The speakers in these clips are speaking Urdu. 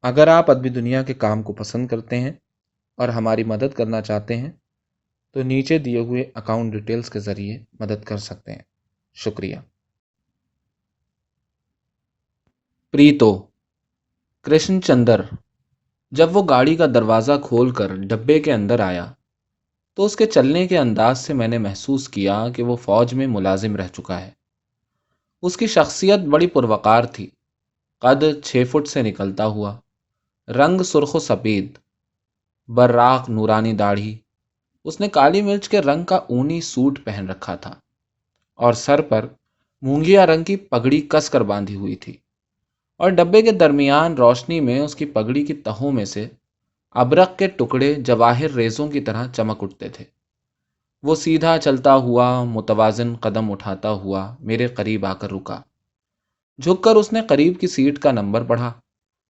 اگر آپ ادبی دنیا کے کام کو پسند کرتے ہیں اور ہماری مدد کرنا چاہتے ہیں تو نیچے دیے ہوئے اکاؤنٹ ڈیٹیلز کے ذریعے مدد کر سکتے ہیں۔ شکریہ۔ پریتو کرشن چندر جب وہ گاڑی کا دروازہ کھول کر ڈبے کے اندر آیا تو اس کے چلنے کے انداز سے میں نے محسوس کیا کہ وہ فوج میں ملازم رہ چکا ہے۔ اس کی شخصیت بڑی پروقار تھی، قد 6 فٹ سے نکلتا ہوا، رنگ سرخ و سفید، براق نورانی داڑھی۔ اس نے کالی مرچ کے رنگ کا اونی سوٹ پہن رکھا تھا اور سر پر مونگیا رنگ کی پگڑی کس کر باندھی ہوئی تھی، اور ڈبے کے درمیان روشنی میں اس کی پگڑی کی تہوں میں سے ابرق کے ٹکڑے جواہر ریزوں کی طرح چمک اٹھتے تھے۔ وہ سیدھا چلتا ہوا متوازن قدم اٹھاتا ہوا میرے قریب آ کر رکا۔ جھک کر اس نے قریب کی سیٹ کا نمبر پڑھا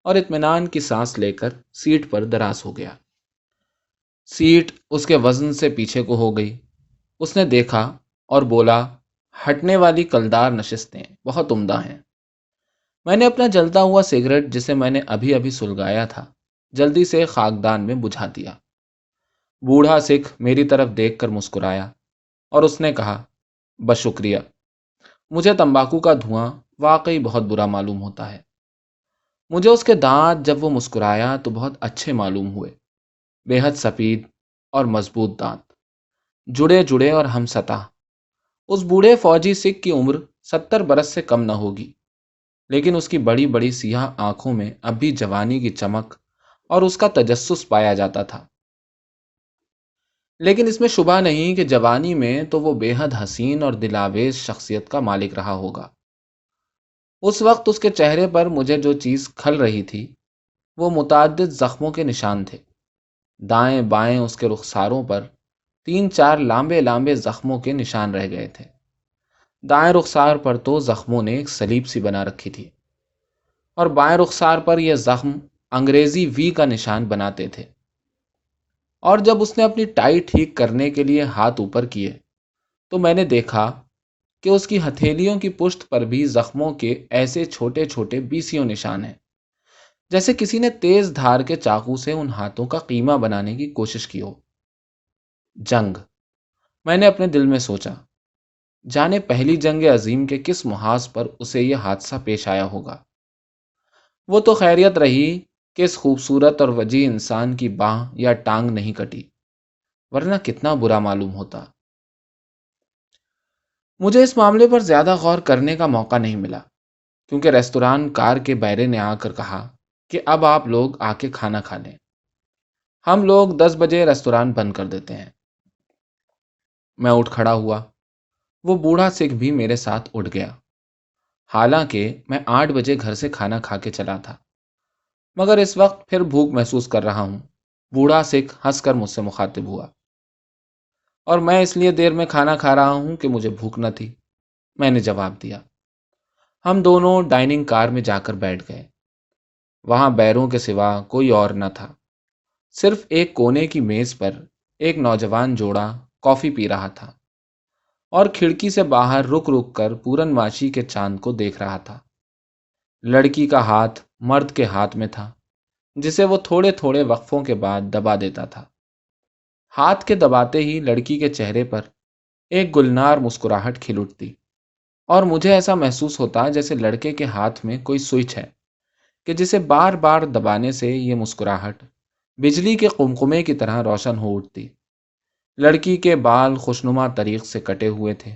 اور اطمینان کی سانس لے کر سیٹ پر دراز ہو گیا۔ سیٹ اس کے وزن سے پیچھے کو ہو گئی۔ اس نے دیکھا اور بولا، ہٹنے والی کلدار نشستیں بہت عمدہ ہیں۔ میں نے اپنا جلتا ہوا سگریٹ، جسے میں نے ابھی ابھی سلگایا تھا، جلدی سے خاکدان میں بجھا دیا۔ بوڑھا سکھ میری طرف دیکھ کر مسکرایا اور اس نے کہا، بس شکریہ، مجھے تمباکو کا دھواں واقعی بہت برا معلوم ہوتا ہے۔ مجھے اس کے دانت جب وہ مسکرایا تو بہت اچھے معلوم ہوئے، بے حد سفید اور مضبوط دانت، جڑے جڑے اور ہم سطح۔ اس بوڑھے فوجی سکھ کی عمر 70 برس سے کم نہ ہوگی، لیکن اس کی بڑی بڑی سیاہ آنکھوں میں اب بھی جوانی کی چمک اور اس کا تجسس پایا جاتا تھا۔ لیکن اس میں شبہ نہیں کہ جوانی میں تو وہ بے حد حسین اور دلاویز شخصیت کا مالک رہا ہوگا۔ اس وقت اس کے چہرے پر مجھے جو چیز کھل رہی تھی وہ متعدد زخموں کے نشان تھے۔ دائیں بائیں اس کے رخساروں پر 3 4 لامبے لامبے زخموں کے نشان رہ گئے تھے۔ دائیں رخسار پر تو زخموں نے ایک سلیب سی بنا رکھی تھی، اور بائیں رخسار پر یہ زخم انگریزی وی کا نشان بناتے تھے۔ اور جب اس نے اپنی ٹائی ٹھیک کرنے کے لیے ہاتھ اوپر کیے تو میں نے دیکھا کہ اس کی ہتھیلیوں کی پشت پر بھی زخموں کے ایسے چھوٹے چھوٹے بیسیوں نشان ہیں، جیسے کسی نے تیز دھار کے چاقو سے ان ہاتھوں کا قیمہ بنانے کی کوشش کی ہو۔ جنگ، میں نے اپنے دل میں سوچا، جانے پہلی جنگ عظیم کے کس محاذ پر اسے یہ حادثہ پیش آیا ہوگا۔ وہ تو خیریت رہی کہ اس خوبصورت اور وجیح انسان کی باہ یا ٹانگ نہیں کٹی، ورنہ کتنا برا معلوم ہوتا۔ مجھے اس معاملے پر زیادہ غور کرنے کا موقع نہیں ملا، کیونکہ ریستوران کار کے بیرے نے آ کر کہا کہ اب آپ لوگ آ کے کھانا کھا لیں، ہم لوگ 10 بجے ریستوران بند کر دیتے ہیں۔ میں اٹھ کھڑا ہوا، وہ بوڑھا سکھ بھی میرے ساتھ اٹھ گیا۔ حالانکہ میں 8 بجے گھر سے کھانا کھا کے چلا تھا، مگر اس وقت پھر بھوک محسوس کر رہا ہوں۔ بوڑھا سکھ ہنس کر مجھ سے مخاطب ہوا، اور میں اس لیے دیر میں کھانا کھا رہا ہوں کہ مجھے بھوک نہ تھی، میں نے جواب دیا۔ ہم دونوں ڈائننگ کار میں جا کر بیٹھ گئے۔ وہاں بیروں کے سوا کوئی اور نہ تھا، صرف ایک کونے کی میز پر ایک نوجوان جوڑا کافی پی رہا تھا اور کھڑکی سے باہر رک رک کر پورن ماشی کے چاند کو دیکھ رہا تھا۔ لڑکی کا ہاتھ مرد کے ہاتھ میں تھا، جسے وہ تھوڑے تھوڑے وقفوں کے بعد دبا دیتا تھا۔ ہاتھ کے دباتے ہی لڑکی کے چہرے پر ایک گلنار مسکراہٹ کھل اٹھتی، اور مجھے ایسا محسوس ہوتا جیسے لڑکے کے ہاتھ میں کوئی سوئچ ہے کہ جسے بار بار دبانے سے یہ مسکراہٹ بجلی کے قمقمے کی طرح روشن ہو اٹھتی۔ لڑکی کے بال خوشنما طریق سے کٹے ہوئے تھے،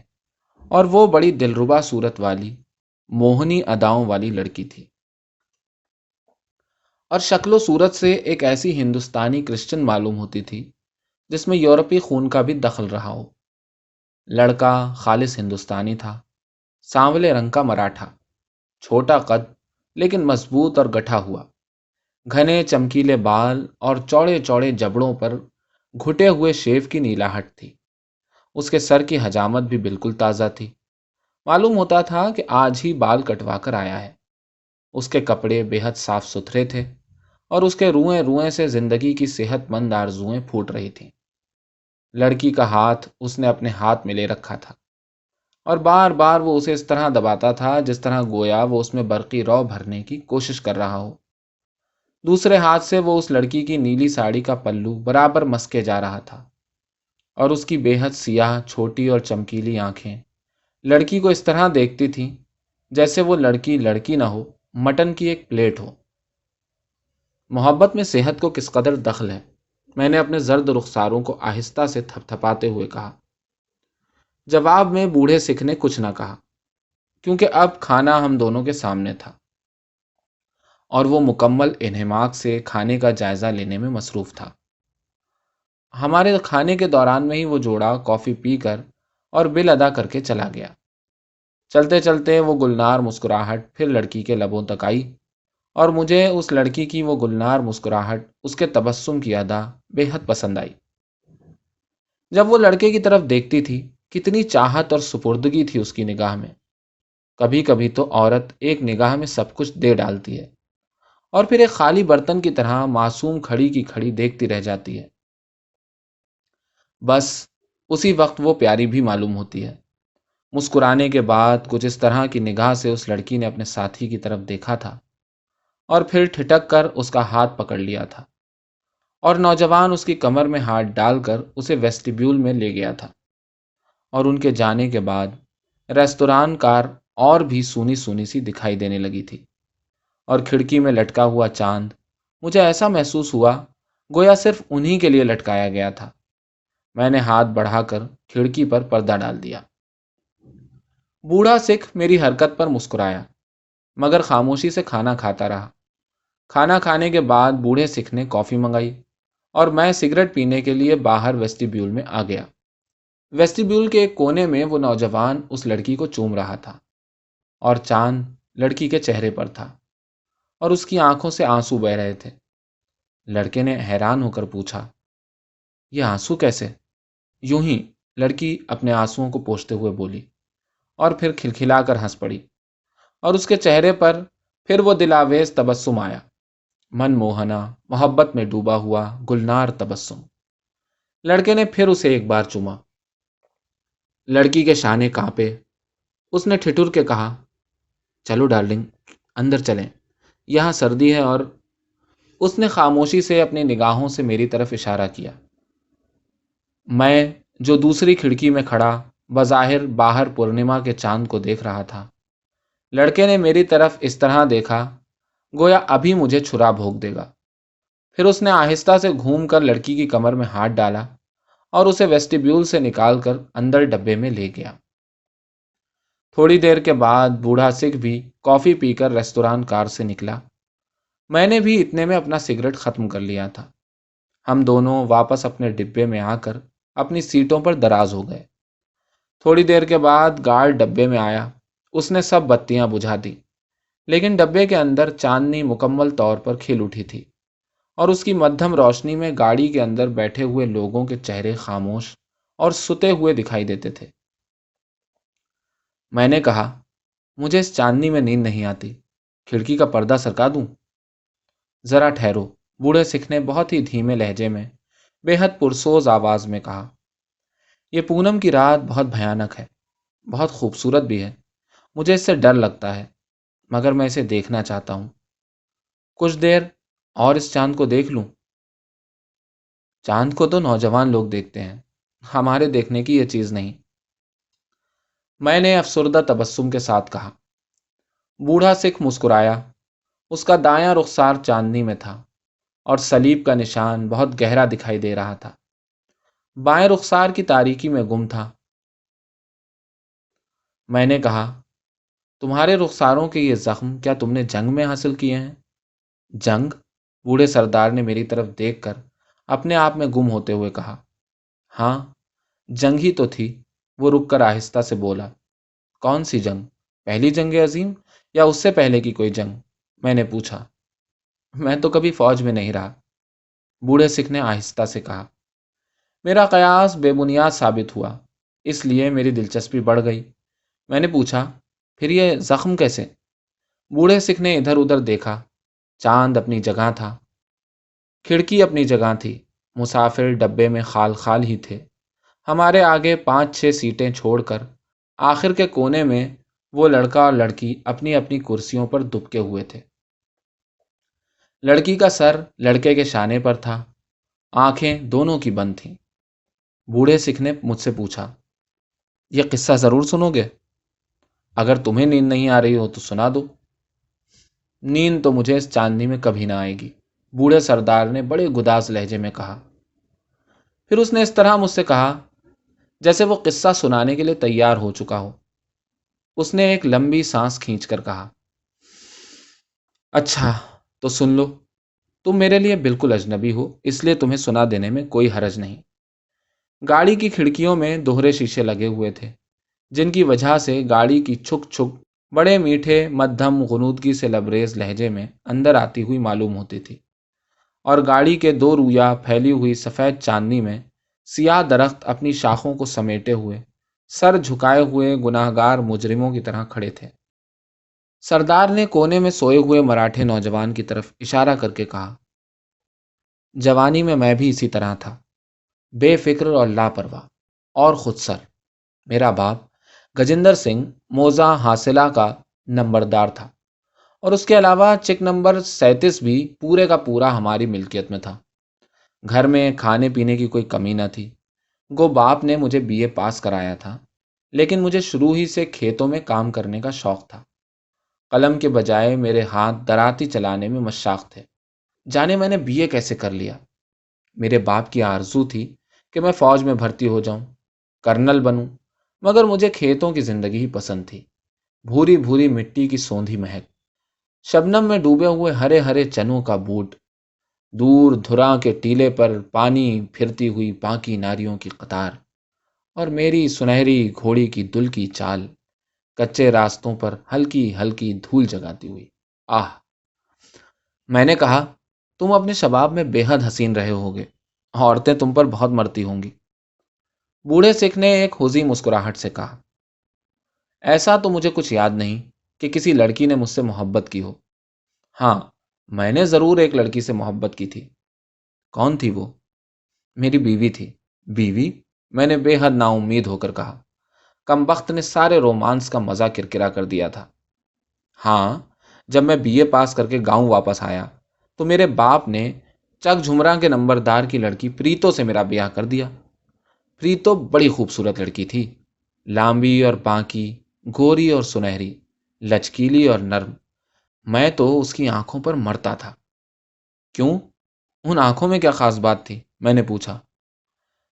اور وہ بڑی دلربا صورت والی موہنی اداؤں والی لڑکی تھی، اور شکل و صورت سے ایک ایسی ہندوستانی کرسچن معلوم ہوتی تھی جس میں یورپی خون کا بھی دخل رہا ہو۔ لڑکا خالص ہندوستانی تھا، سانولے رنگ کا مراٹھا، چھوٹا قد لیکن مضبوط اور گٹھا ہوا، گھنے چمکیلے بال اور چوڑے چوڑے جبڑوں پر گھٹے ہوئے شیو کی نیلاہٹ تھی۔ اس کے سر کی حجامت بھی بالکل تازہ تھی، معلوم ہوتا تھا کہ آج ہی بال کٹوا کر آیا ہے۔ اس کے کپڑے بے حد صاف ستھرے تھے، اور اس کے روئیں روئیں سے زندگی کی صحت مند آرزوئیں پھوٹ رہی تھیں۔ لڑکی کا ہاتھ اس نے اپنے ہاتھ میں لے رکھا تھا، اور بار بار وہ اسے اس طرح دباتا تھا جس طرح گویا وہ اس میں برقی رو بھرنے کی کوشش کر رہا ہو۔ دوسرے ہاتھ سے وہ اس لڑکی کی نیلی ساڑی کا پلو برابر مسکے جا رہا تھا، اور اس کی بے حد سیاہ چھوٹی اور چمکیلی آنکھیں لڑکی کو اس طرح دیکھتی تھیں جیسے وہ لڑکی لڑکی نہ ہو، مٹن کی ایک پلیٹ ہو۔ محبت میں صحت کو کس قدر دخل ہے، میں نے اپنے زرد رخساروں کو آہستہ سے تھپ تھپاتے ہوئے کہا۔ جواب میں بوڑھے سکھ نے کچھ نہ کہا، کیونکہ اب کھانا ہم دونوں کے سامنے تھا اور وہ مکمل انہماک سے کھانے کا جائزہ لینے میں مصروف تھا۔ ہمارے کھانے کے دوران میں ہی وہ جوڑا کافی پی کر اور بل ادا کر کے چلا گیا۔ چلتے چلتے وہ گلنار مسکراہٹ پھر لڑکی کے لبوں تک آئی، اور مجھے اس لڑکی کی وہ گلنار مسکراہٹ، اس کے تبسم کی ادا بے حد پسند آئی۔ جب وہ لڑکے کی طرف دیکھتی تھی، کتنی چاہت اور سپردگی تھی اس کی نگاہ میں۔ کبھی کبھی تو عورت ایک نگاہ میں سب کچھ دے ڈالتی ہے، اور پھر ایک خالی برتن کی طرح معصوم کھڑی کی کھڑی دیکھتی رہ جاتی ہے۔ بس اسی وقت وہ پیاری بھی معلوم ہوتی ہے۔ مسکرانے کے بعد کچھ اس طرح کی نگاہ سے اس لڑکی نے اپنے ساتھی کی طرف دیکھا تھا، اور پھر ٹھٹک کر اس کا ہاتھ پکڑ لیا تھا، اور نوجوان اس کی کمر میں ہاتھ ڈال کر اسے ویسٹیبیول میں لے گیا تھا۔ اور ان کے جانے کے بعد ریستوران کار اور بھی سونی سونی سی دکھائی دینے لگی تھی، اور کھڑکی میں لٹکا ہوا چاند مجھے ایسا محسوس ہوا گویا صرف انہی کے لیے لٹکایا گیا تھا۔ میں نے ہاتھ بڑھا کر کھڑکی پر پردہ ڈال دیا۔ بوڑھا سکھ میری حرکت پر مسکرایا، مگر خاموشی سے کھانا کھاتا رہا۔ کھانا کھانے کے بعد بوڑھے سکھ نے کافی منگائی، اور میں سگریٹ پینے کے لیے باہر ویسٹیبیول میں آ گیا۔ ویسٹیبیول کے ایک کونے میں وہ نوجوان اس لڑکی کو چوم رہا تھا، اور چاند لڑکی کے چہرے پر تھا، اور اس کی آنکھوں سے آنسو بہ رہے تھے۔ لڑکے نے حیران ہو کر پوچھا، یہ آنسو کیسے؟ یوں ہی، لڑکی اپنے آنسوؤں کو پوچھتے ہوئے بولی، اور پھر کھلکھلا کر ہنس پڑی، اور اس کے چہرے پر پھر وہ دلاویز تبسم آیا، من موہنا، محبت میں ڈوبا ہوا گلنار تبسم۔ لڑکے نے پھر اسے ایک بار چوما۔ لڑکی کے شانے کانپے۔ اس نے ٹھٹر کے کہا، چلو ڈارلنگ، اندر چلیں، یہاں سردی ہے، اور اس نے خاموشی سے اپنی نگاہوں سے میری طرف اشارہ کیا۔ میں جو دوسری کھڑکی میں کھڑا بظاہر باہر پورنیما کے چاند کو دیکھ رہا تھا، لڑکے نے میری طرف اس طرح دیکھا گویا ابھی مجھے چھرا بھونک دے گا۔ پھر اس نے آہستہ سے گھوم کر لڑکی کی کمر میں ہاتھ ڈالا اور اسے ویسٹیبیول سے نکال کر اندر ڈبے میں لے گیا۔ تھوڑی دیر کے بعد بوڑھا سکھ بھی کافی پی کر ریستوران کار سے نکلا۔ میں نے بھی اتنے میں اپنا سگریٹ ختم کر لیا تھا۔ ہم دونوں واپس اپنے ڈبے میں آ کر اپنی سیٹوں پر دراز ہو گئے۔ تھوڑی دیر کے بعد گارڈ ڈبے میں آیا۔ اس نے سب بتیاں بجھا دی، لیکن ڈبے کے اندر چاندنی مکمل طور پر کھل اٹھی تھی، اور اس کی مدھم روشنی میں گاڑی کے اندر بیٹھے ہوئے لوگوں کے چہرے خاموش اور ستے ہوئے دکھائی دیتے تھے۔ میں نے کہا، مجھے اس چاندنی میں نیند نہیں آتی، کھڑکی کا پردہ سرکا دوں؟ ذرا ٹھہرو، بوڑھے سکھ نے بہت ہی دھیمے لہجے میں بے حد پرسوز آواز میں کہا۔ یہ پونم کی رات بہت بھیانک ہے، بہت خوبصورت بھی ہے، مجھے اس سے ڈر لگتا ہے، مگر میں اسے دیکھنا چاہتا ہوں۔ کچھ دیر اور اس چاند کو دیکھ لوں؟ چاند کو تو نوجوان لوگ دیکھتے ہیں، ہمارے دیکھنے کی یہ چیز نہیں، میں نے افسردہ تبسم کے ساتھ کہا۔ بوڑھا سکھ مسکرایا۔ اس کا دایاں رخسار چاندنی میں تھا، اور صلیب کا نشان بہت گہرا دکھائی دے رہا تھا، بائیں رخسار کی تاریکی میں گم تھا۔ میں نے کہا، تمہارے رخساروں کے یہ زخم کیا تم نے جنگ میں حاصل کیے ہیں؟ جنگ؟ بوڑھے سردار نے میری طرف دیکھ کر اپنے آپ میں گم ہوتے ہوئے کہا۔ ہاں، جنگ ہی تو تھی، وہ رک کر آہستہ سے بولا۔ کون سی جنگ؟ پہلی جنگ عظیم یا اس سے پہلے کی کوئی جنگ؟ میں نے پوچھا۔ میں تو کبھی فوج میں نہیں رہا، بوڑھے سکھ نے آہستہ سے کہا۔ میرا قیاس بے بنیاد ثابت ہوا، اس لیے میری دلچسپی بڑھ گئی۔ میں نے پوچھا، پھر یہ زخم کیسے؟ بوڑھے سکھ نے ادھر ادھر دیکھا۔ چاند اپنی جگہ تھا، کھڑکی اپنی جگہ تھی، مسافر ڈبے میں خال خال ہی تھے۔ ہمارے آگے 5-6 سیٹیں چھوڑ کر آخر کے کونے میں وہ لڑکا اور لڑکی اپنی اپنی کرسیوں پر دبکے ہوئے تھے۔ لڑکی کا سر لڑکے کے شانے پر تھا، آنکھیں دونوں کی بند تھیں۔ بوڑھے سکھ نے مجھ سے پوچھا، یہ قصہ ضرور سنو گے؟ اگر تمہیں نیند نہیں آ رہی ہو تو سنا دو۔ نیند تو مجھے اس چاندنی میں کبھی نہ آئے گی، بوڑھے سردار نے بڑے گداز لہجے میں کہا۔ پھر اس نے اس طرح مجھ سے کہا جیسے وہ قصہ سنانے کے لیے تیار ہو چکا ہو۔ اس نے ایک لمبی سانس کھینچ کر کہا، اچھا تو سن لو، تم میرے لیے بالکل اجنبی ہو، اس لیے تمہیں سنا دینے میں کوئی حرج نہیں۔ گاڑی کی کھڑکیوں میں دوہرے شیشے لگے ہوئے تھے، جن کی وجہ سے گاڑی کی چھک چھک بڑے میٹھے مدھم غنودگی سے لبریز لہجے میں اندر آتی ہوئی معلوم ہوتی تھی، اور گاڑی کے دو رویا پھیلی ہوئی سفید چاندنی میں سیاہ درخت اپنی شاخوں کو سمیٹے ہوئے سر جھکائے ہوئے گناہگار مجرموں کی طرح کھڑے تھے۔ سردار نے کونے میں سوئے ہوئے مراٹھے نوجوان کی طرف اشارہ کر کے کہا، جوانی میں میں بھی اسی طرح تھا، بے فکر اور لاپرواہ اور خود سر۔ میرا باپ گجندر سنگھ موزہ حاصلہ کا نمبردار تھا، اور اس کے علاوہ چک نمبر 37 بھی پورے کا پورا ہماری ملکیت میں تھا۔ گھر میں کھانے پینے کی کوئی کمی نہ تھی۔ گو باپ نے مجھے BA پاس کرایا تھا، لیکن مجھے شروع ہی سے کھیتوں میں کام کرنے کا شوق تھا۔ قلم کے بجائے میرے ہاتھ دراتی چلانے میں مشاق تھے۔ جانے میں نے BA کیسے کر لیا؟ میرے باپ کی آرزو تھی کہ میں فوج میں بھرتی ہو جاؤں، کرنل بنوں، مگر مجھے کھیتوں کی زندگی ہی پسند تھی۔ بھوری بھوری مٹی کی سوندھی مہک، شبنم میں ڈوبے ہوئے ہرے ہرے چنوں کا بوٹ، دور دھراں کے ٹیلے پر پانی پھرتی ہوئی باقی ناریوں کی قطار، اور میری سنہری گھوڑی کی دل کی چال کچے راستوں پر ہلکی ہلکی دھول جگاتی ہوئی۔ آہ! میں نے کہا، تم اپنے شباب میں بے حد حسین رہے ہوگے، عورتیں تم پر بہت مرتی ہوں گی۔ بوڑھے سکھ نے ایک ہوزی مسکراہٹ سے کہا، ایسا تو مجھے کچھ یاد نہیں کہ کسی لڑکی نے مجھ سے محبت کی ہو۔ ہاں، میں نے ضرور ایک لڑکی سے محبت کی تھی۔ کون تھی وہ؟ میری بیوی تھی۔ بیوی؟ میں نے بے حد نا امید ہو کر کہا۔ کم بخت نے سارے رومانس کا مزہ کرکرا کر دیا تھا۔ ہاں، جب میں BA پاس کر کے گاؤں واپس آیا تو میرے باپ نے چک جھمرا کے نمبردار کی لڑکی پریتو سے میرا بیاہ کر دیا۔ پریتو بڑی خوبصورت لڑکی تھی، لامبی اور بانکی، گوری اور سنہری، لچکیلی اور نرم۔ میں تو اس کی آنکھوں پر مرتا تھا۔ کیوں؟ ان آنکھوں میں کیا خاص بات تھی؟ میں نے پوچھا۔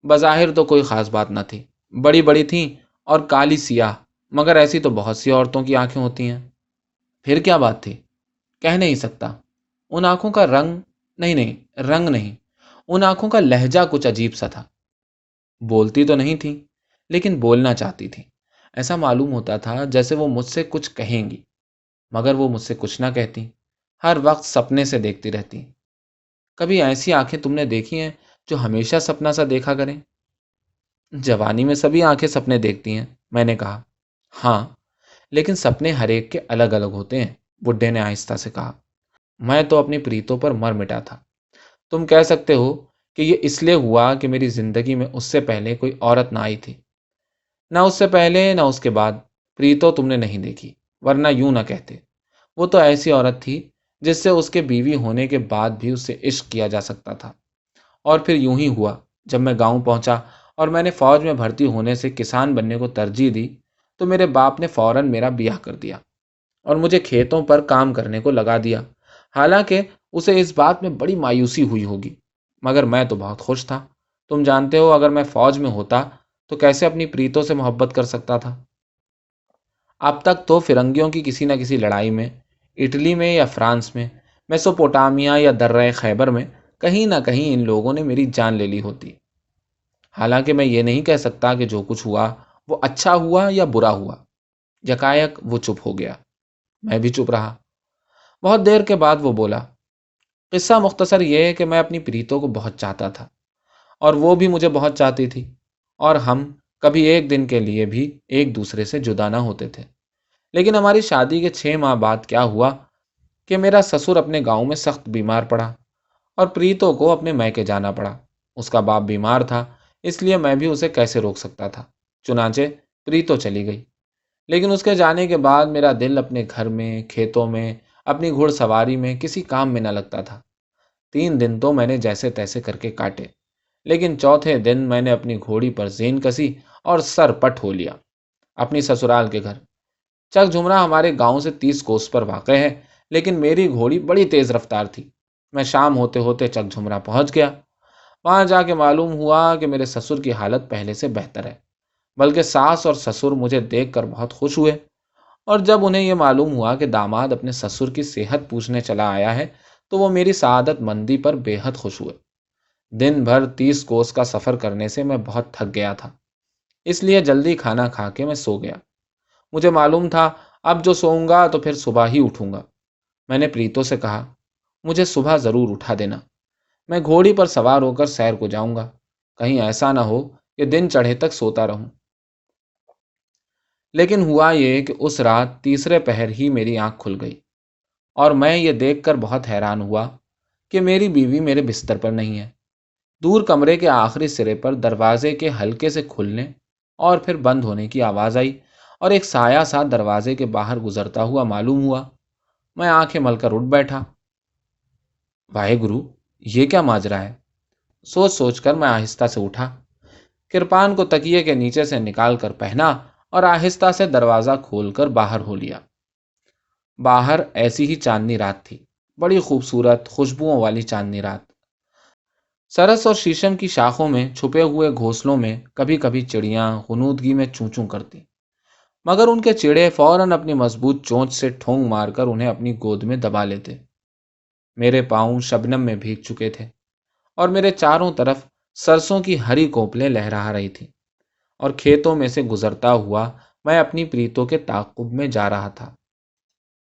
بظاہر تو کوئی خاص بات نہ تھی، بڑی بڑی تھیں اور کالی سیاہ، مگر ایسی تو بہت سی عورتوں کی آنکھیں ہوتی ہیں۔ پھر کیا بات تھی؟ کہہ نہیں سکتا۔ ان آنکھوں کا رنگ رنگ نہیں، ان آنکھوں کا لہجہ کچھ عجیب سا تھا۔ بولتی تو نہیں تھی، لیکن بولنا چاہتی تھی۔ ایسا معلوم ہوتا تھا جیسے وہ مجھ سے کچھ کہیں گی، مگر وہ مجھ سے کچھ نہ کہتی، ہر وقت سپنے سے دیکھتی رہتی۔ کبھی ایسی آنکھیں تم نے دیکھی ہیں جو ہمیشہ سپنا سا دیکھا کریں؟ جوانی میں سبھی آنکھیں سپنے دیکھتی ہیں، میں نے کہا۔ ہاں، لیکن سپنے ہر ایک کے الگ الگ ہوتے ہیں، بڈھے نے آہستہ سے کہا۔ میں تو اپنی پریتوں پر مر مٹا تھا۔ تم کہہ سکتے ہو کہ یہ اس لیے ہوا کہ میری زندگی میں اس سے پہلے کوئی عورت نہ آئی تھی۔ نہ اس سے پہلے نہ اس کے بعد پریتو تم نے نہیں دیکھی، ورنہ یوں نہ کہتے۔ وہ تو ایسی عورت تھی جس سے اس کے بیوی ہونے کے بعد بھی اس سے عشق کیا جا سکتا تھا۔ اور پھر یوں ہی ہوا، جب میں گاؤں پہنچا اور میں نے فوج میں بھرتی ہونے سے کسان بننے کو ترجیح دی تو میرے باپ نے فوراً میرا بیاہ کر دیا اور مجھے کھیتوں پر کام کرنے کو لگا دیا۔ حالانکہ اسے اس بات میں بڑی مایوسی ہوئی ہوگی، مگر میں تو بہت خوش تھا۔ تم جانتے ہو اگر میں فوج میں ہوتا تو کیسے اپنی پریتوں سے محبت کر سکتا تھا۔ اب تک تو فرنگیوں کی کسی نہ کسی لڑائی میں، اٹلی میں یا فرانس میں، میسوپوٹامیا یا درہ خیبر میں، کہیں نہ کہیں ان لوگوں نے میری جان لے لی ہوتی۔ حالانکہ میں یہ نہیں کہہ سکتا کہ جو کچھ ہوا وہ اچھا ہوا یا برا ہوا۔ یکایک وہ چپ ہو گیا، میں بھی چپ رہا۔ بہت دیر کے بعد وہ بولا، قصہ مختصر یہ ہے کہ میں اپنی پریتوں کو بہت چاہتا تھا اور وہ بھی مجھے بہت چاہتی تھی، اور ہم کبھی ایک دن کے لیے بھی ایک دوسرے سے جدا نہ ہوتے تھے۔ لیکن ہماری شادی کے 6 ماہ بعد کیا ہوا کہ میرا سسر اپنے گاؤں میں سخت بیمار پڑا اور پریتوں کو اپنے میکے جانا پڑا۔ اس کا باپ بیمار تھا، اس لیے میں بھی اسے کیسے روک سکتا تھا۔ چنانچہ پریتو چلی گئی، لیکن اس کے جانے کے بعد میرا دل اپنے گھر میں، کھیتوں میں، اپنی گھڑ سواری میں کسی کام میں نہ لگتا تھا۔ 3 دن تو میں نے جیسے تیسے کر کے کاٹے، لیکن چوتھے دن میں نے اپنی گھوڑی پر زین کسی اور سر پٹ ہو لیا اپنی سسرال کے گھر۔ چک جھمرا ہمارے گاؤں سے 30 کوس پر واقع ہے، لیکن میری گھوڑی بڑی تیز رفتار تھی۔ میں شام ہوتے ہوتے چک جھمرا پہنچ گیا۔ وہاں جا کے معلوم ہوا کہ میرے سسر کی حالت پہلے سے بہتر ہے، بلکہ ساس اور سسر مجھے دیکھ کر بہت خوش ہوئے، اور جب انہیں یہ معلوم ہوا کہ داماد اپنے سسر کی صحت پوچھنے چلا آیا ہے تو وہ میری سعادت مندی پر بے حد خوش ہوئے۔ دن بھر 30 کوس کا سفر کرنے سے میں بہت تھک گیا تھا، اس لیے جلدی کھانا کھا کے میں سو گیا۔ مجھے معلوم تھا اب جو سوؤں گا تو پھر صبح ہی اٹھوں گا۔ میں نے پریتو سے کہا، مجھے صبح ضرور اٹھا دینا، میں گھوڑی پر سوار ہو کر سیر کو جاؤں گا، کہیں ایسا نہ ہو کہ دن چڑھے تک سوتا رہوں۔ لیکن ہوا یہ کہ اس رات تیسرے پہر ہی میری آنکھ کھل گئی، اور میں یہ دیکھ کر بہت حیران ہوا کہ میری بیوی میرے بستر پر نہیں ہے۔ دور کمرے کے آخری سرے پر دروازے کے ہلکے سے کھلنے اور پھر بند ہونے کی آواز آئی، اور ایک سایہ سا دروازے کے باہر گزرتا ہوا معلوم ہوا۔ میں آنکھیں مل کر اٹھ بیٹھا۔ واحے گرو، یہ کیا ماجرا ہے؟ سوچ سوچ کر میں آہستہ سے اٹھا، کرپان کو تکیے کے نیچے سے نکال کر پہنا اور آہستہ سے دروازہ کھول کر باہر ہو لیا۔ باہر ایسی ہی چاندنی رات تھی، بڑی خوبصورت خوشبوؤں والی چاندنی رات۔ سرس اور شیشم کی شاخوں میں چھپے ہوئے گھونسلوں میں کبھی کبھی چڑیاں غنودگی میں چوں چوں کرتی، مگر ان کے چڑے فوراً اپنی مضبوط چونچ سے ٹھونگ مار کر انہیں اپنی گود میں دبا لیتے۔ میرے پاؤں شبنم میں بھیگ چکے تھے، اور میرے چاروں طرف سرسوں کی ہری کوپلیں لہرا رہی تھیں، اور کھیتوں میں سے گزرتا ہوا میں اپنی پریتوں کے تعاقب میں جا رہا تھا۔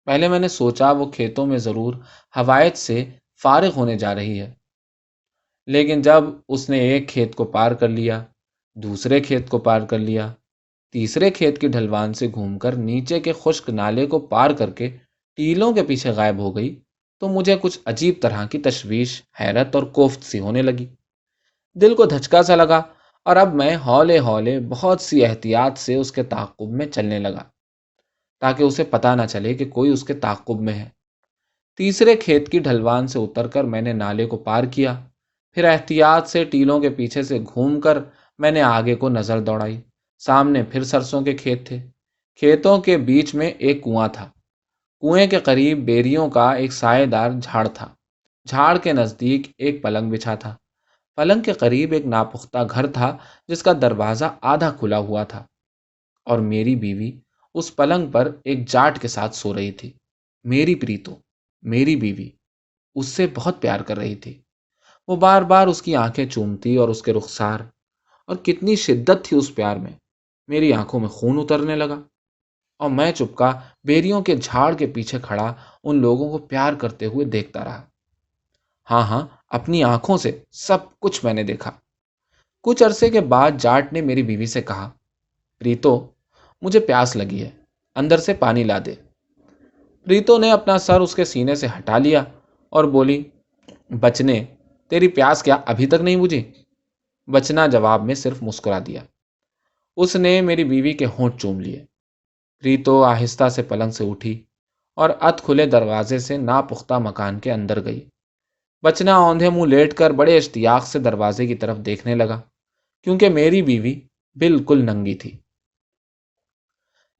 پہلے میں نے سوچا وہ کھیتوں میں ضرور ہوائد سے فارغ ہونے جا رہی ہے، لیکن جب اس نے ایک کھیت کو پار کر لیا، دوسرے کھیت کو پار کر لیا، تیسرے کھیت کی ڈھلوان سے گھوم کر نیچے کے خشک نالے کو پار کر کے ٹیلوں کے پیچھے غائب ہو گئی، تو مجھے کچھ عجیب طرح کی تشویش، حیرت اور کوفت سی ہونے لگی۔ دل کو دھچکا سا لگا، اور اب میں ہولے ہولے بہت سی احتیاط سے اس کے تعاقب میں چلنے لگا، تاکہ اسے پتہ نہ چلے کہ کوئی اس کے تعاقب میں ہے۔ تیسرے کھیت کی ڈھلوان سے اتر کر میں نے نالے کو پار کیا، پھر احتیاط سے ٹیلوں کے پیچھے سے گھوم کر میں نے آگے کو نظر دوڑائی۔ سامنے پھر سرسوں کے کھیت تھے، کھیتوں کے بیچ میں ایک کنواں تھا، کنویں کے قریب بیریوں کا ایک سائے دار جھاڑ تھا، جھاڑ کے نزدیک ایک پلنگ بچھا تھا، پلنگ کے قریب ایک ناپختہ گھر تھا جس کا دروازہ آدھا کھلا ہوا تھا، اور میری بیوی اس پلنگ پر ایک جاٹ کے ساتھ سو رہی تھی۔ میری پریتو، میری بیوی، اس سے بہت پیار کر رہی تھی۔ وہ بار بار اس کی آنکھیں چومتی اور اس کے رخسار، اور کتنی شدت تھی اس پیار میں، میری آنکھوں میں خون اترنے لگا، اور میں چپکا بیریوں کے جھاڑ کے پیچھے کھڑا ان لوگوں کو پیار کرتے ہوئے دیکھتا رہا۔ ہاں ہاں، اپنی آنکھوں سے سب کچھ میں نے دیکھا۔ کچھ عرصے کے بعد جاٹ نے میری بیوی سے کہا، پریتو، مجھے پیاس لگی ہے، اندر سے پانی لا دے۔ پریتو نے اپنا سر اس کے سینے سے ہٹا لیا اور بولی، بچنے، تیری پیاس کیا ابھی تک نہیں بجھی؟ بچنا جواب میں صرف مسکرا دیا۔ اس نے میری بیوی کے ہونٹ چوم لیے۔ پریتو آہستہ سے پلنگ سے اٹھی اور ادھ کھلے دروازے سے ناپختہ مکان کے اندر گئی۔ بچنا اوندھے منہ لیٹ کر بڑے اشتیاق سے دروازے کی طرف دیکھنے لگا، کیونکہ میری بیوی بالکل ننگی تھی۔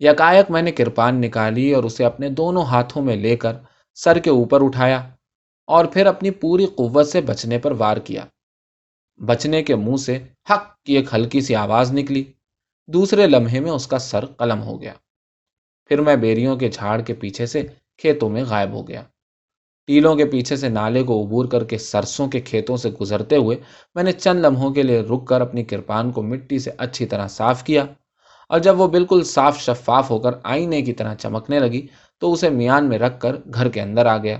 یکایک میں نے کرپان نکالی اور اسے اپنے دونوں ہاتھوں میں لے کر سر کے اوپر اٹھایا، اور پھر اپنی پوری قوت سے بچنے پر وار کیا۔ بچنے کے منہ سے حق کی ایک ہلکی سی آواز نکلی، دوسرے لمحے میں اس کا سر قلم ہو گیا۔ پھر میں بیریوں کے جھاڑ کے پیچھے سے کھیتوں میں غائب ہو گیا۔ ٹیلوں کے پیچھے سے نالے کو عبور کر کے سرسوں کے کھیتوں سے گزرتے ہوئے میں نے چند لمحوں کے لیے رک کر اپنی کرپان کو مٹی سے اچھی طرح صاف کیا، اور جب وہ بالکل صاف شفاف ہو کر آئینے کی طرح چمکنے لگی تو اسے میان میں رکھ کر گھر کے اندر آ گیا،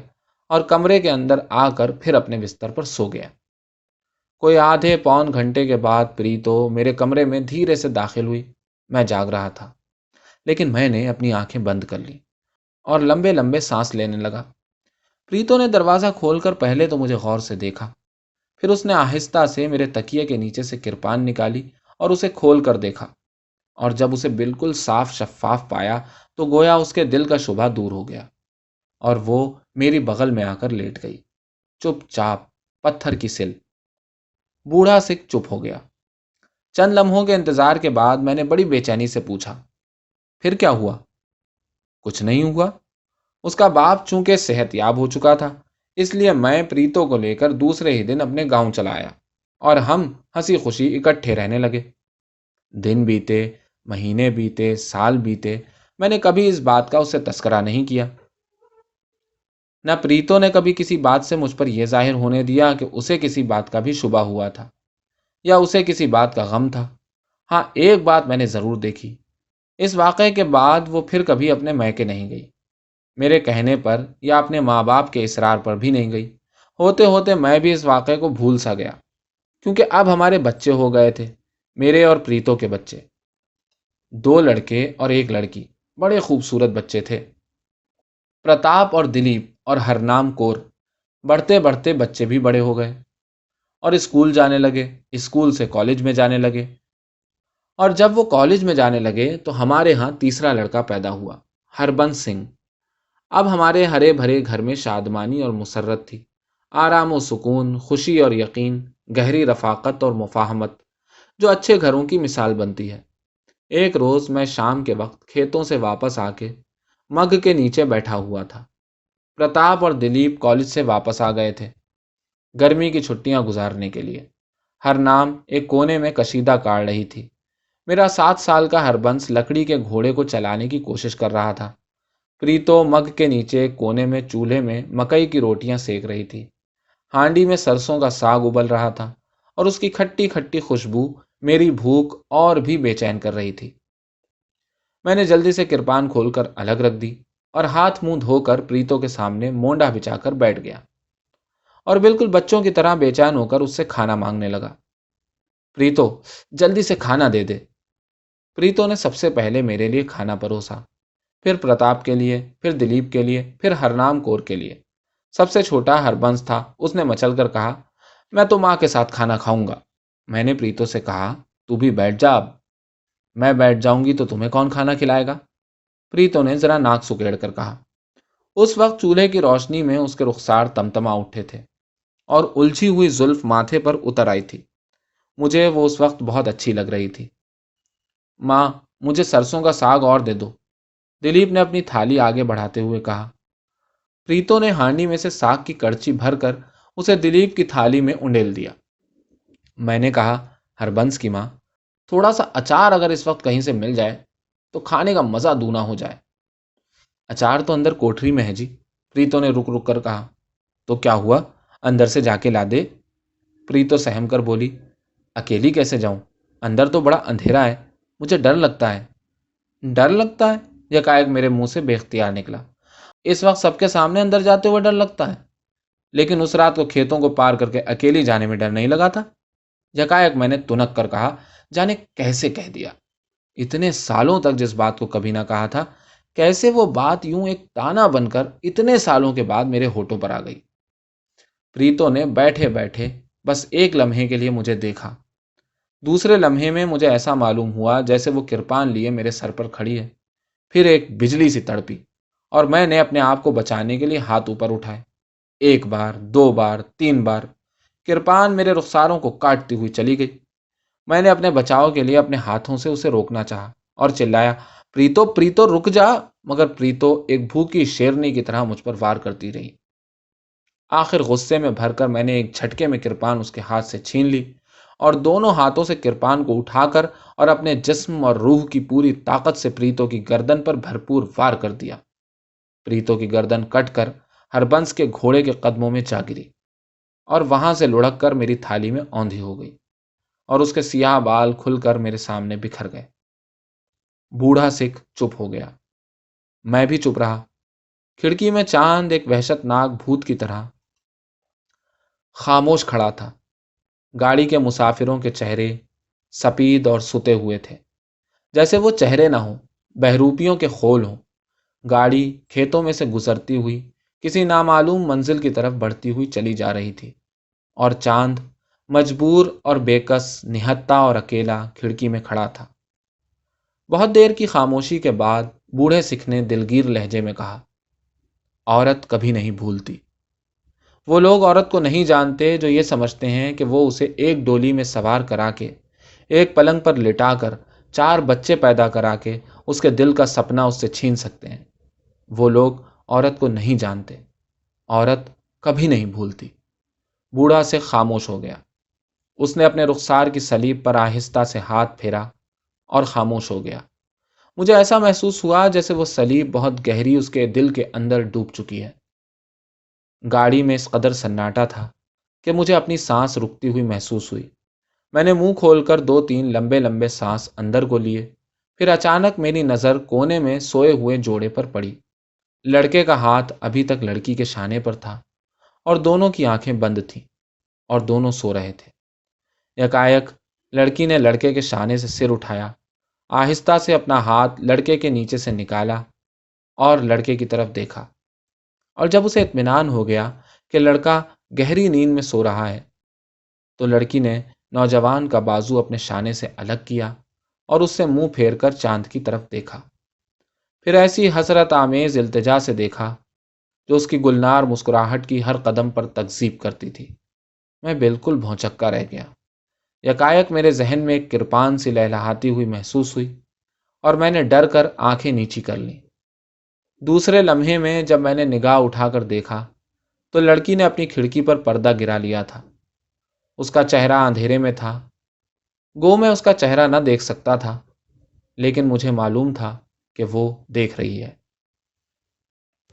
اور کمرے کے اندر آ کر پھر اپنے بستر پر سو گیا۔ کوئی آدھے پون گھنٹے کے بعد پریتو میرے کمرے میں دھیرے سے داخل ہوئی۔ میں جاگ رہا تھا، لیکن میں نے اپنی آنکھیں بند کر لی اور لمبے لمبے سانس لینے لگا۔ پریتو نے دروازہ کھول کر پہلے تو مجھے غور سے دیکھا، پھر اس نے آہستہ سے میرے تکیے کے نیچے سے کرپان نکالی اور اسے کھول کر دیکھا، اور جب اسے بالکل صاف شفاف پایا تو گویا اس کے دل کا شبہ دور ہو گیا۔ اور وہ میری بغل میں آ کر لیٹ گئی، چپ چاپ، پتھر کی سل۔ بوڑھا سکھ چپ ہو گیا۔ چند لمحوں کے انتظار کے بعد میں نے بڑی بے چینی سے پوچھا، پھر کیا ہوا؟ کچھ نہیں ہوا۔ اس کا باپ چونکہ صحت یاب ہو چکا تھا، اس لیے میں پریتو کو لے کر دوسرے ہی دن اپنے گاؤں چلا آیا اور ہم ہنسی خوشی اکٹھے رہنے لگے۔ دن بیتے، مہینے بیتے، سال بیتے، میں نے کبھی اس بات کا اس سے تذکرہ نہیں کیا۔ نہ پریتو نے کبھی کسی بات سے مجھ پر یہ ظاہر ہونے دیا کہ اسے کسی بات کا بھی شبہ ہوا تھا یا اسے کسی بات کا غم تھا۔ ہاں، ایک بات میں نے ضرور دیکھی، اس واقعے کے بعد وہ پھر کبھی اپنے میکے نہیں گئی، میرے کہنے پر یا اپنے ماں باپ کے اصرار پر بھی نہیں گئی۔ ہوتے ہوتے میں بھی اس واقعے کو بھول سا گیا، کیونکہ اب ہمارے بچے ہو گئے تھے، میرے اور پریتو کے بچے، 2 لڑکے اور 1 لڑکی، بڑے خوبصورت بچے تھے۔ پرتاپ اور دلیپ اور ہرنام کور، بڑھتے بڑھتے بچے بھی بڑے ہو گئے اور اسکول جانے لگے، اسکول سے کالج میں جانے لگے، اور جب وہ کالج میں جانے لگے تو ہمارے ہاں تیسرا لڑکا پیدا ہوا، ہربنس سنگھ۔ اب ہمارے ہرے بھرے گھر میں شادمانی اور مسرت تھی، آرام و سکون، خوشی اور یقین، گہری رفاقت اور مفاہمت، جو اچھے گھروں کی مثال بنتی ہے۔ ایک روز میں شام کے وقت کھیتوں سے واپس آ کے مگ کے نیچے بیٹھا ہوا تھا۔ پرتاپ اور دلیپ کالج سے واپس آ گئے تھے گرمی کی چھٹیاں گزارنے کے لیے۔ ہر نام ایک کونے میں کشیدہ کاٹ رہی تھی۔ میرا 7 سال کا ہربنس لکڑی کے گھوڑے کو چلانے کی کوشش کر رہا تھا۔ پریتو مگ کے نیچے ایک کونے میں چولہے میں مکئی کی روٹیاں سیک رہی تھی۔ ہانڈی میں سرسوں کا ساگ ابل رہا تھا اور اس کی کھٹی کھٹی خوشبو میری بھوک اور بھی بے چین کر رہی تھی۔ میں نے جلدی سے کرپان کھول کر الگ رکھ دی اور ہاتھ منہ دھو کر پریتو کے سامنے مونڈا بچھا کر بیٹھ گیا اور بالکل بچوں کی طرح بے چین ہو کر اس سے کھانا مانگنے لگا۔ پریتو، جلدی سے کھانا دے دے۔ پریتو نے سب سے پہلے میرے لیے کھانا پروسا، پھر پرتاپ کے لیے، پھر دلیپ کے لیے، پھر ہرنام کور کے لیے۔ سب سے چھوٹا ہربنس تھا، اس نے مچل کر کہا، میں تو ماں کے ساتھ کھانا کھاؤں گا۔ میں نے پریتو سے کہا، تو بھی بیٹھ جا اب۔ میں بیٹھ جاؤں گی تو تمہیں کون کھانا کھلائے گا؟ پریتو نے ذرا ناک سکیڑ کر کہا۔ اس وقت چولہے کی روشنی میں اس کے رخسار تمتما اٹھے تھے اور الجھی ہوئی زلف ماتھے پر اتر آئی تھی۔ مجھے وہ اس وقت بہت اچھی لگ رہی تھی۔ ماں، مجھے سرسوں کا ساگ اور دے دو، دلیپ نے اپنی تھالی آگے بڑھاتے ہوئے کہا۔ پریتو نے ہانڈی میں سے ساگ کی کڑچی بھر کر اسے دلیپ کی تھالی میں انڈیل دیا۔ میں نے کہا، ہربنس کی ماں، تھوڑا سا اچار اگر اس وقت کہیں سے مل جائے تو کھانے کا مزہ دونا ہو جائے۔ اچار تو اندر کوٹری میں ہے جی، پریتو نے رک رک کر کہا۔ تو کیا ہوا، اندر سے جا کے لا دے۔ پریتو سہم کر بولی، اکیلی کیسے جاؤں، اندر تو بڑا اندھیرا ہے، مجھے ڈر لگتا ہے۔ ڈر لگتا ہے؟ یکایک میرے منہ سے بے اختیار نکلا۔ اس وقت سب کے سامنے اندر جاتے ہوئے ڈر لگتا ہے؟ لیکن اس رات کو کھیتوں کو پار کر کے اکیلی جانے میں ڈر نہیں لگا تھا؟ یکایک میں نے تنک کر کہا، جانے کیسے کہہ دیا۔ اتنے سالوں تک جس بات کو کبھی نہ کہا تھا، کیسے وہ بات یوں ایک تانا بن کر اتنے سالوں کے بعد میرے ہونٹوں پر آ گئی۔ پریتو نے بیٹھے بیٹھے بس ایک لمحے کے لیے مجھے دیکھا۔ دوسرے لمحے میں مجھے ایسا معلوم ہوا جیسے وہ کرپان لیے میرے سر پر کھڑی ہے۔ پھر ایک بجلی سی تڑپی اور میں نے اپنے آپ کو بچانے کے لیے ہاتھ اوپر اٹھائے۔ 1 بار، 2 بار، 3 بار کرپان میرے رخساروں کو کاٹتی ہوئی چلی گئی۔ میں نے اپنے بچاؤ کے لیے اپنے ہاتھوں سے اسے روکنا چاہا اور چلایا، پریتو پریتو رک جا، مگر پریتو ایک بھوکی شیرنی کی طرح مجھ پر وار کرتی رہی۔ آخر غصے میں بھر کر میں نے ایک جھٹکے میں کرپان اس کے ہاتھ سے چھین لی اور دونوں ہاتھوں سے کرپان کو اٹھا کر اور اپنے جسم اور روح کی پوری طاقت سے پریتو کی گردن پر بھرپور وار کر دیا۔ پریتو کی گردن کٹ کر ہربنس کے گھوڑے کے قدموں میں جا گری اور وہاں سے لڑک کر میری تھالی میں اوندھی ہو گئی اور اس کے سیاہ بال کھل کر میرے سامنے بکھر گئے۔ بوڑھا سکھ چپ ہو گیا، میں بھی چپ رہا۔ کھڑکی میں چاند ایک وحشت ناک بھوت کی طرح خاموش کھڑا تھا۔ گاڑی کے مسافروں کے چہرے سپید اور ستے ہوئے تھے، جیسے وہ چہرے نہ ہوں، بہروپیوں کے خول ہوں۔ گاڑی کھیتوں میں سے گزرتی ہوئی کسی نامعلوم منزل کی طرف بڑھتی ہوئی چلی جا رہی تھی، اور چاند مجبور اور بے کس، نہتہ اور اکیلا کھڑکی میں کھڑا تھا۔ بہت دیر کی خاموشی کے بعد بوڑھے سکھ نے دلگیر لہجے میں کہا، عورت کبھی نہیں بھولتی۔ وہ لوگ عورت کو نہیں جانتے جو یہ سمجھتے ہیں کہ وہ اسے ایک ڈولی میں سوار کرا کے، ایک پلنگ پر لٹا کر، 4 بچے پیدا کرا کے اس کے دل کا سپنا اس سے چھین سکتے ہیں۔ وہ لوگ عورت کو نہیں جانتے۔ عورت کبھی نہیں بھولتی۔ بوڑھا سے خاموش ہو گیا۔ اس نے اپنے رخسار کی سلیب پر آہستہ سے ہاتھ پھیرا اور خاموش ہو گیا۔ مجھے ایسا محسوس ہوا جیسے وہ سلیب بہت گہری اس کے دل کے اندر ڈوب چکی ہے۔ گاڑی میں اس قدر سناٹا تھا کہ مجھے اپنی سانس رکتی ہوئی محسوس ہوئی۔ میں نے منہ کھول کر 2-3 لمبے لمبے سانس اندر کو لیے، پھر اچانک میری نظر کونے میں سوئے ہوئے جوڑے پر پڑی۔ لڑکے کا ہاتھ ابھی تک لڑکی کے شانے پر تھا اور دونوں کی آنکھیں بند تھیں اور دونوں سو رہے تھے۔ یکایک لڑکی نے لڑکے کے شانے سے سر اٹھایا، آہستہ سے اپنا ہاتھ لڑکے کے نیچے سے نکالا اور لڑکے کی طرف دیکھا، اور جب اسے اطمینان ہو گیا کہ لڑکا گہری نیند میں سو رہا ہے تو لڑکی نے نوجوان کا بازو اپنے شانے سے الگ کیا اور اس سے منہ پھیر کر چاند کی طرف دیکھا، پھر ایسی حسرت آمیز التجا سے دیکھا جو اس کی گلنار مسکراہٹ کی ہر قدم پر تکذیب کرتی تھی۔ میں بالکل بھونچکا رہ گیا۔ یکایک میرے ذہن میں ایک کرپان سی لہلہاتی ہوئی محسوس ہوئی اور میں نے ڈر کر آنکھیں نیچی کر لیں۔ دوسرے لمحے میں جب میں نے نگاہ اٹھا کر دیکھا تو لڑکی نے اپنی کھڑکی پر پردہ گرا لیا تھا۔ اس کا چہرہ اندھیرے میں تھا۔ گو میں اس کا چہرہ نہ دیکھ سکتا تھا، لیکن مجھے معلوم تھا کہ وہ دیکھ رہی ہے۔